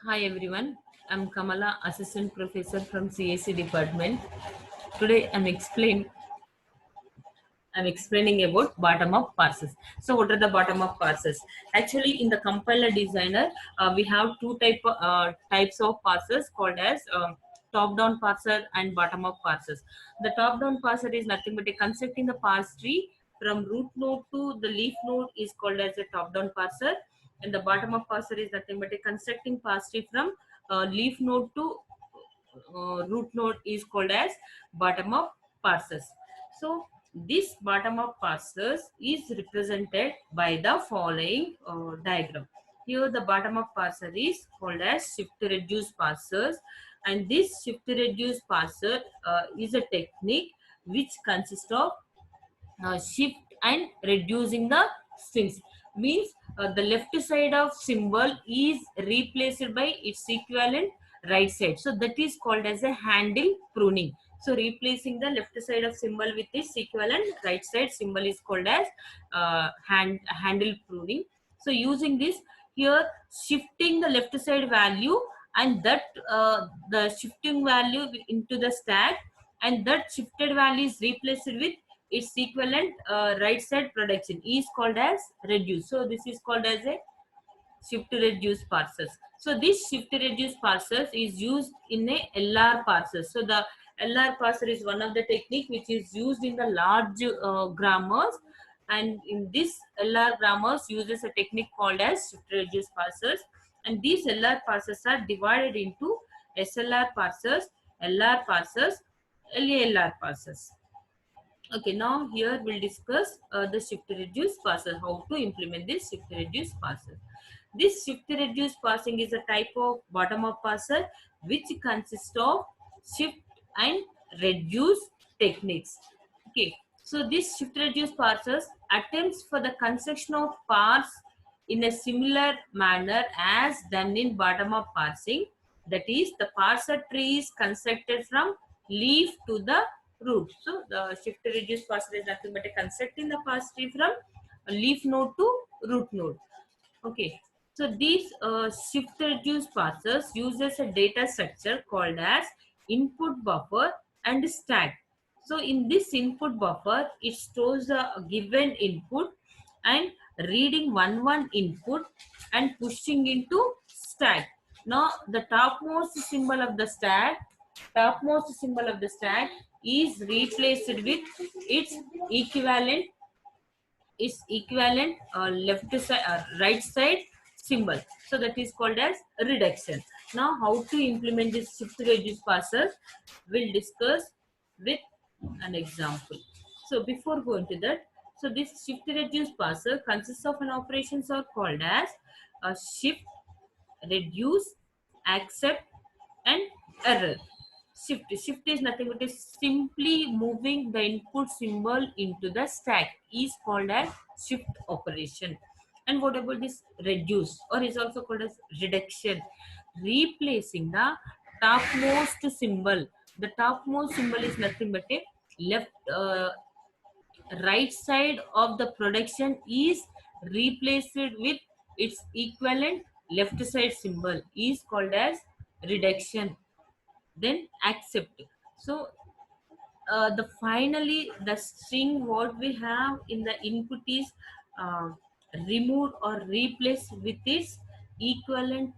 Hi everyone, I'm Kamala, Assistant Professor from CAC Department. Today I'm explaining about bottom-up parsers. So what are the bottom-up parsers? Actually, in the compiler designer, we have types of parsers called as top-down parser and bottom-up parsers. The top-down parser is nothing but a constructing the parse tree from root node to the leaf node is called as a top-down parser, and the bottom-up parser is nothing but a constructing parse tree from leaf node to root node is called as bottom up parsers. So this bottom up parsers is represented by the following diagram. Here the bottom up parser is called as shift reduce parsers, and this shift reduce parser is a technique which consists of shift and reducing the strings. Means the left side of symbol is replaced by its equivalent right side, so that is called as a handle pruning. So replacing the left side of symbol with its equivalent right side symbol is called as handle pruning. So using this, here shifting the left side value, and that the shifting value into the stack, and that shifted value is replaced with its equivalent right side production is called as reduce. So this is called as a shift reduce parsers. So this shift reduce parsers is used in a LR parsers. So the LR parser is one of the technique which is used in the large grammars, and in this LR grammars uses a technique called as shift reduce parsers, and these LR parsers are divided into SLR parsers, LR parsers, LALR parsers. Okay, now here we'll discuss the shift reduce parser, how to implement this shift reduce parser. This shift reduce parsing is a type of bottom up parser which consists of shift and reduce techniques. Okay, so this shift reduce parsers attempts for the construction of parse in a similar manner as done in bottom up parsing. That is, the parser tree is constructed from leaf to the root. So the shift reduce parser is nothing but a constructing the parse tree from a leaf node to root node. Okay, so these shift reduce parsers uses a data structure called as input buffer and stack. So in this input buffer, it stores a given input and reading one input and pushing into stack. Now the topmost symbol of the stack is replaced with its equivalent left side right side symbol. So that is called as reduction. Now how to implement this shift reduce parser, we'll discuss with an example. So before going to that, so this shift reduce parser consists of an operations are called as a shift, reduce, accept, and error. Shift is nothing but is simply moving the input symbol into the stack is called as shift operation. And what about this reduce, or is also called as reduction? Replacing the topmost symbol. The topmost symbol is nothing but a left right side of the production is replaced with its equivalent left side symbol is called as reduction. Then accept. So the finally the string what we have in the input is uh, removed or replaced with its equivalent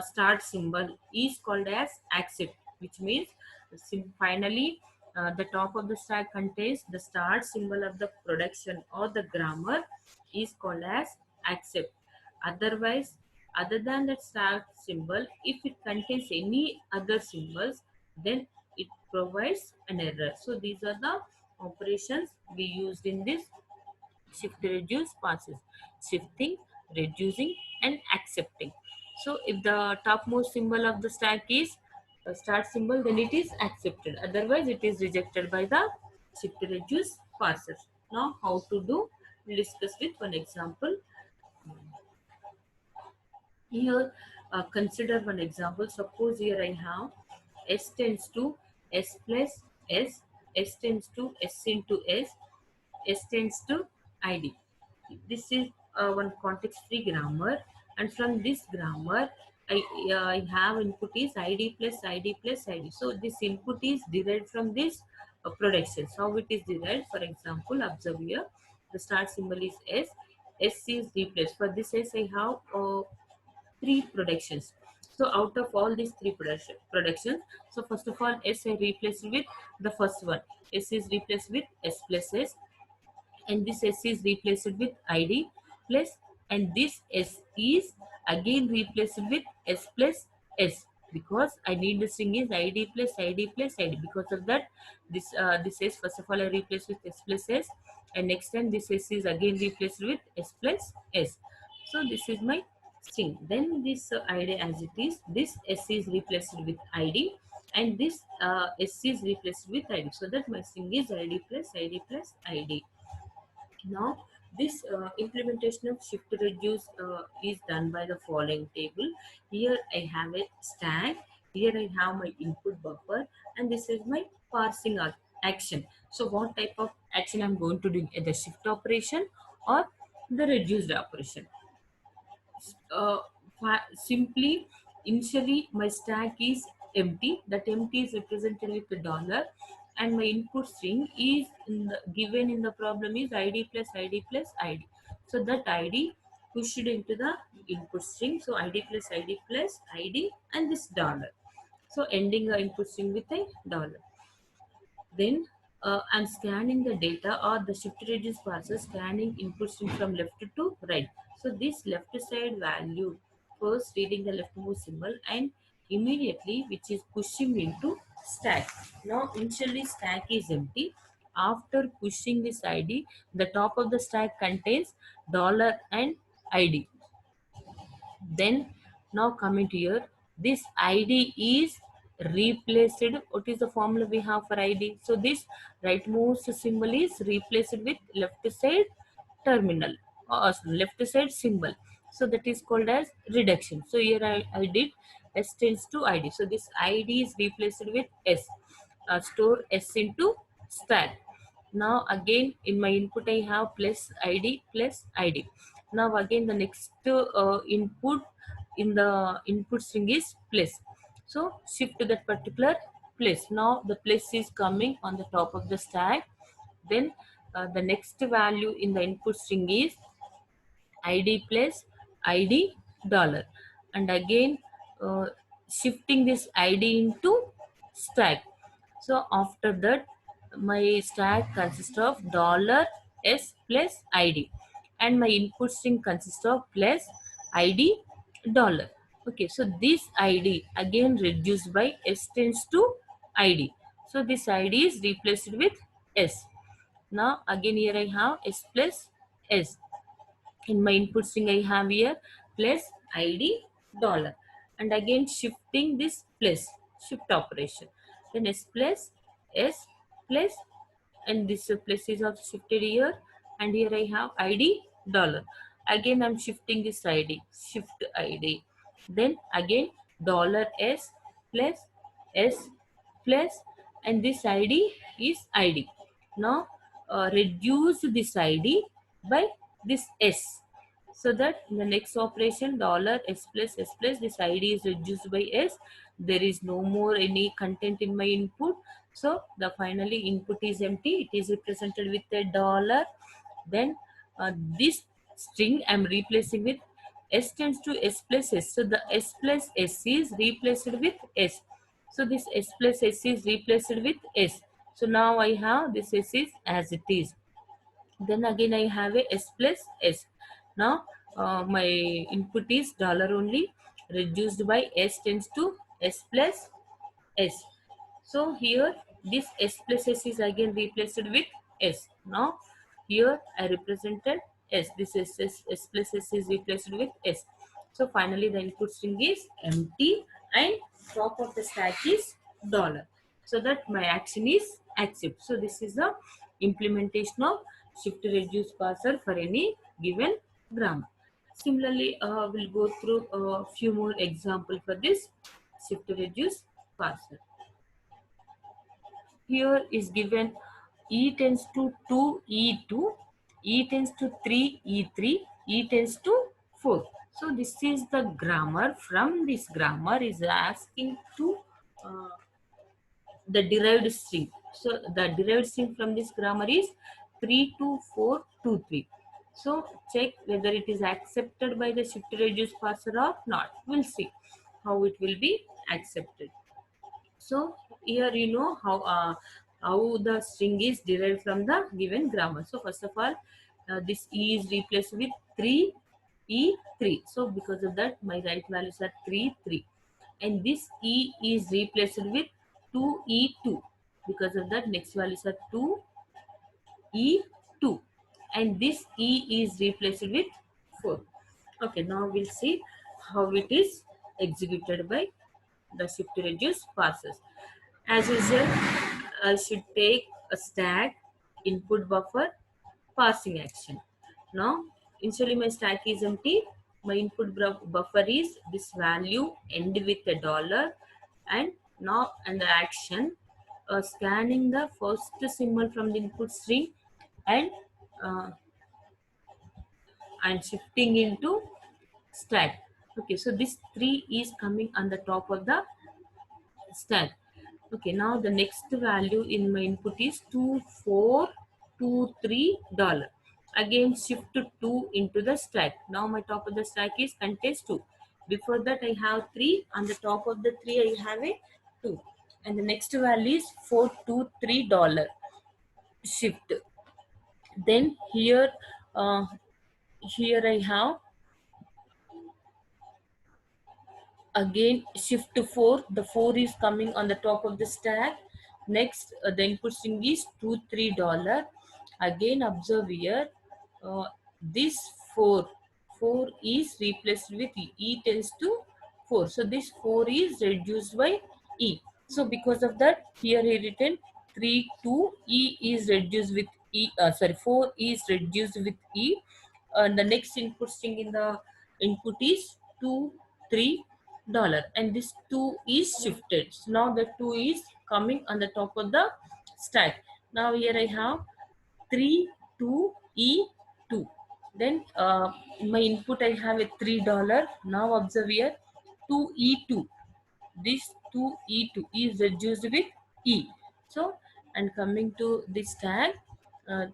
start symbol is called as accept, which means finally the top of the stack contains the start symbol of the production or the grammar is called as accept. Otherwise, other than that start symbol, if it contains any other symbols, then it provides an error. So these are the operations we used in this shift reduce passes: shifting, reducing, and accepting. So if the topmost symbol of the stack is a start symbol, then it is accepted, otherwise it is rejected by the shift reduce passes. Now how to do, we'll discuss with one example. Here consider one example. Suppose here I have s tends to s plus s, s tends to s into s tends to id. This is one context free grammar, and from this grammar I have input is id plus id plus id. So this input is derived from this productions. How it is derived? For example, observe here. The start symbol is s. S is replaced. For this s, I have three productions. So out of all these three productions, so first of all, s I replaced with the first one. S is replaced with s plus s, and this s is replaced with id plus, and this s is again replaced with s plus s, because I need the string is id plus id plus id. Because of that, this s first of all I replace with s plus s, and next time this s is again replaced with s plus s. So this is my string. Then this id as it is, this s is replaced with id, and this s is replaced with id, so that my string is id plus id plus id. Now, this implementation of shift reduce is done by the following table. Here I have a stack, here I have my input buffer, and this is my parsing action. So what type of action I'm going to do, the shift operation or the reduced operation? uh, Simply, initially my stack is empty. That empty is represented with the dollar, and my input string is given in the problem is id plus id plus id. So that id pushed into the input string, so id plus id plus id, and this dollar, so ending the input string with a dollar. Then I'm scanning the data, or the shift reduce parser scanning input string from left to right. So this left side value first reading the leftmost symbol, and immediately which is pushing into stack. Now initially stack is empty. After pushing this ID, the top of the stack contains dollar and ID. Then now coming to here, this id is replaced. What is the formula we have for id? So this rightmost symbol is replaced with left side terminal, or left side symbol. So that is called as reduction. So here I did s tends to id, so this id is replaced with s. Store s into stack. Now again in my input I have plus id plus id. Now again the next input in the input string is plus. So shift to that particular place. Now the place is coming on the top of the stack. Then the next value in the input string is id plus id dollar, and again uh, shifting this id into stack. So after that, my stack consists of dollar s plus id, and my input string consists of plus id dollar. Okay, so this id again reduced by s tends to id, so this id is replaced with s. Now again here I have s plus s. In my input string I have here plus id dollar, and again shifting this plus, shift operation. Then s plus s plus, and this plus is also shifted here, and here I have id dollar. Again I'm shifting this id, shift id. Then again dollar s plus s plus, and this id is id. Now reduce this id by this s, so that in the next operation dollar s plus this id is reduced by s. There is no more any content in my input, so the finally input is empty. It is represented with a dollar. Then this string I'm replacing with s tends to s plus s, so the s plus s is replaced with s. So this s plus s is replaced with s. So now I have this s is as it is. Then again I have a s plus s. Now my input is dollar only, reduced by s tends to s plus s. So here this s plus s is again replaced with s. Now here I represented s, this s plus s is replaced with s. So finally the input string is empty, and top of the stack is dollar, so that my action is accept. So this is the implementation of shift reduce parser for any given grammar. Similarly, we'll go through a few more examples for this shift reduce parser. Here is given E tends to 2 E2, E tends to 3 E3, E tends to 4. So this is the grammar. From this grammar is asking to uh, the derived string. So the derived string from this grammar is 32423. So check whether it is accepted by the shift reduce parser or not. We'll see how it will be accepted. So here you know how the string is derived from the given grammar. So first of all, this e is replaced with 3e3. So because of that, my right values are 3 3, and this e is replaced with 2e2. Because of that, next values are 2e2, and this e is replaced with 4. Okay, now we'll see how it is executed by the shift reduce parsers. As usual, I should take a stack, input buffer, parsing action. Now, initially my stack is empty. My input buffer is this value end with a dollar, and now and the action scanning the first symbol from the input string and uh, shifting into stack. Okay, so this 3 is coming on the top of the stack. Okay, now the next value in my input is $2423. Again, shift 2 into the stack. Now my top of the stack is contains 2. Before that, I have 3. On the top of the 3, I have a 2. And the next value is $423. Shift. Then here I have again shift to 4. The 4 is coming on the top of the stack. Next the input string is $23. Again observe here, uh, this 4 4 is replaced with e tends to 4, so this 4 is reduced by e. So because of that, here he written 3 2 e is reduced with e, sorry, 4 is reduced with e, and the next input string in the input is 2 3 dollar, and this 2 is shifted. So now the 2 is coming on the top of the stack. Now here I have 3 2 e 2. Then in my input I have a $3. Now observe here 2e2. This 2e2 is reduced with e. So, and coming to this tag, uh,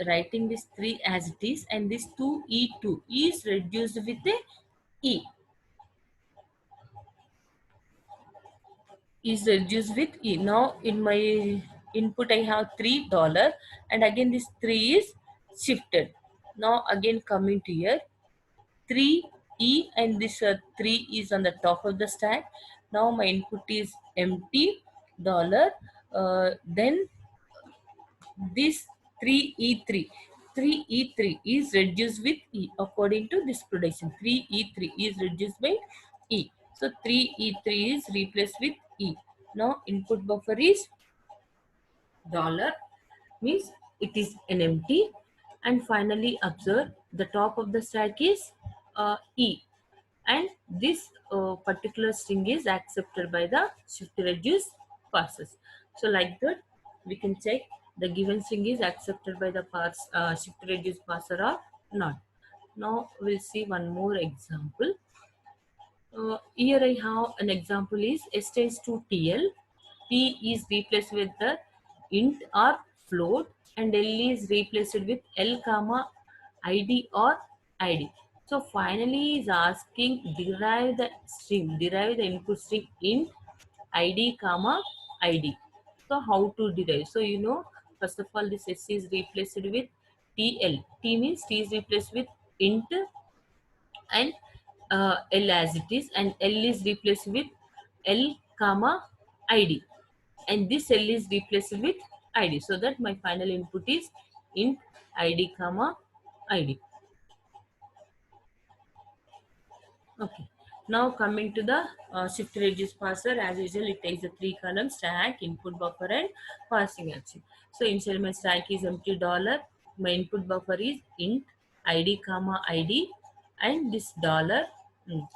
writing this 3 as it is, and this 2e2 is reduced with a e, is reduced with e. Now in my input I have $3, and again this 3 is shifted. Now again coming to here 3 e, and this 3 is on the top of the stack. Now my input is empty dollar. Then this 3e3, 3e3 is reduced with e according to this prediction. 3e3 is reduced by e, so 3e3 is replaced with e. Now input buffer is dollar, means it is an empty. And finally observe the top of the stack is e, and this particular string is accepted by the shift reduce parsers. So like that, we can check the given string is accepted by the shift reduce parser or not. Now we'll see one more example. Here I have an example is s tends to tl. P is replaced with the int or float, and L is replaced with L comma ID or ID. So finally is asking derive the input string int ID comma ID. So how to derive? So you know, first of all, this S is replaced with TL. T means T is replaced with int and L as it is, and L is replaced with L comma ID, and this L is replaced with ID, so that my final input is int ID comma ID. Okay. Now coming to the shift reduce parser, as usual, it takes the 3 columns: stack, input buffer, and parsing action. So initially my stack is empty dollar. My input buffer is int ID comma ID, and this dollar.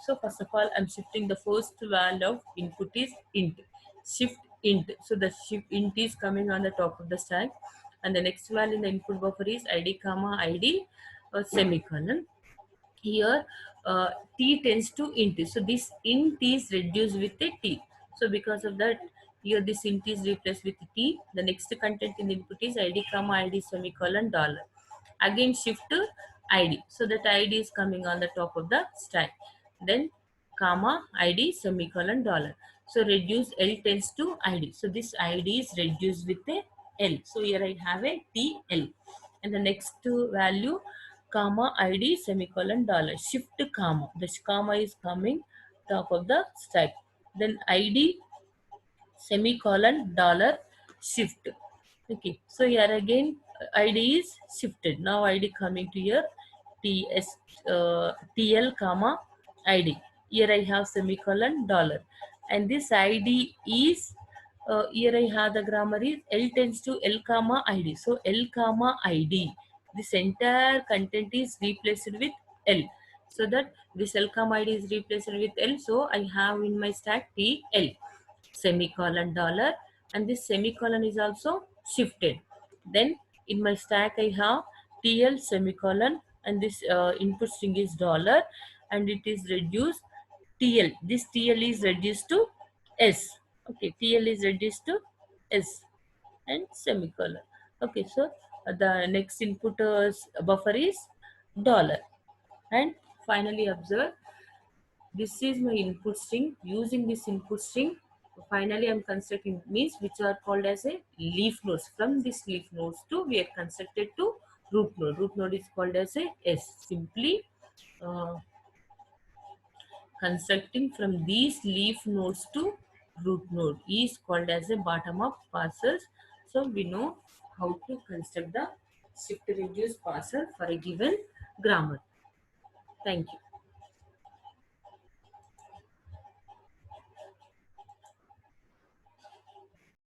So first of all, I'm shifting the first value of input is int. Shift int. So the shift int is coming on the top of the stack, and the next value in the input buffer is ID comma ID, semicolon. here t tends to int, so this int is reduced with a t. So because of that, here this int is replaced with t. The next content in the input is id comma id semicolon dollar. Again shift to id, so that id is coming on the top of the stack. Then comma id semicolon dollar. So reduce L tends to id, so this id is reduced with a L. So here I have a TL, and the next value comma id semicolon dollar, shift comma, the comma is coming top of the stack. Then id semicolon dollar shift. Okay, so here again id is shifted. Now id coming to here ts tl comma id. Here I have semicolon dollar, and this id is here I have the grammar is L tends to L comma id. So L comma id, this entire content is replaced with L, so that this L comma id is replaced with L. So I have in my stack TL semicolon dollar, and this semicolon is also shifted. Then in my stack I have TL semicolon, and this input string is dollar, and it is reduced TL. This TL is reduced to S. Okay, TL is reduced to S and semicolon. Okay, so the next input buffer is dollar. And finally observe, this is my input string. Using this input string, finally I'm constructing means which are called as a leaf nodes. From this leaf nodes to we are constructed to root node. Root node is called as a S. Simply uh, constructing from these leaf nodes to root node is called as a bottom up parsers. So we know how to construct the shift reduce parser for a given grammar. Thank you.